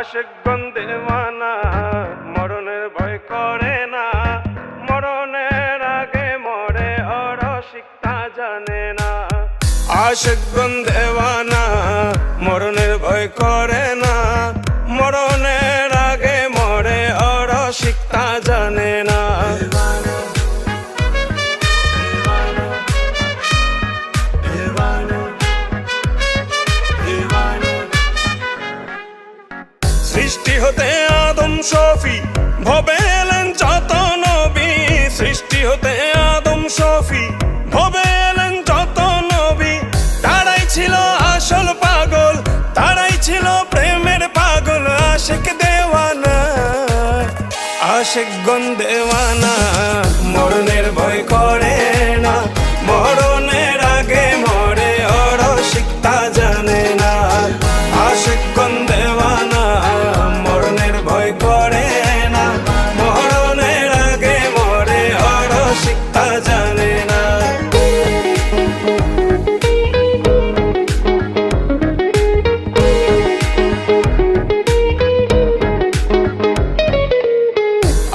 আশিকগণ দেওয়ানা মরণের ভয় করে না, মরণের আগে মরে অরসিক তা জানে না। আশিকগণ দেওয়ানা মরণের ভয় করে না, মরণের আগে মরে অরসিক তা জানে না। সৃষ্টি হতে আদম শফি ভবে এলেন যত নবী, সৃষ্টি হতে আদম শফি ভবে এলেন যত নবী। তারাই ছিল আসল পাগল, তারাই ছিল প্রেমের পাগল। আশিক দেওয়ানা আশিকগণ দেওয়ানা মরণের ভয় করে না, মরণের আগে মরে অরসিক তা জানে না। আশিকগণ দেওয়ানা মরণের ভয় করে না, মরণের আগে মরে অরসিক তা জানে না।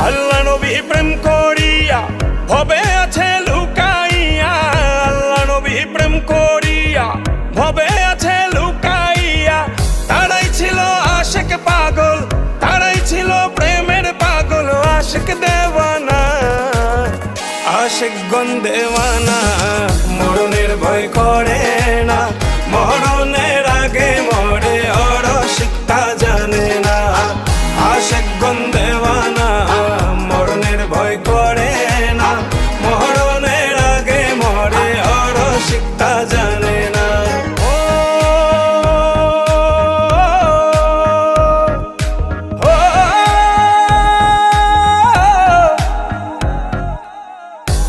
আল্লাহ নবী প্রেম করিয়া ভবে আছে লুকাইয়া, আল্লাহ নবী প্রেম করিয়া ভবে আছে লুকাইয়া। তারাই ছিল আশিক পাগল, তারাই ছিল প্রেমের পাগল। আশিক দেওয়ানা আশিকগণ দেওয়ানা মরণের ভয় করে না, মরণের আগে মরে অরসিক তা জানে না। আশিকগণ দেওয়ানা মরণের ভয় করে না, মরণের আগে মরে অরসিক তা জানে না।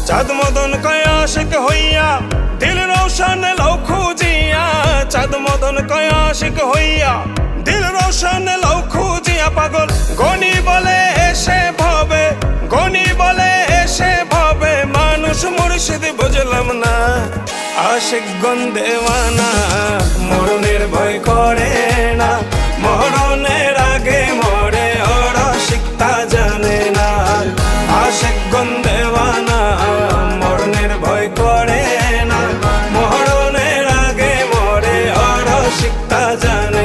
চাঁদ মদন কয় আশিক হইয়া দিল রোশন লও খুঁজিয়া, চাঁদ মদন কয় আশিক হইয়া দিল রোশন লও খুঁজিয়া। পাগল গনি বলে এসে ভবে, গনি বলে এসে ভবে, মানুষ মুর্শিদ বুঝলাম না। আশিকগণ দেওয়ানা মরণের ভয় করে না, মরণের আগে মরে অরসিক তা জানে না। আশিকগণ দেওয়ানা মরণের ভয় করে না, মরণের আগে মরে অরসিক তা জানে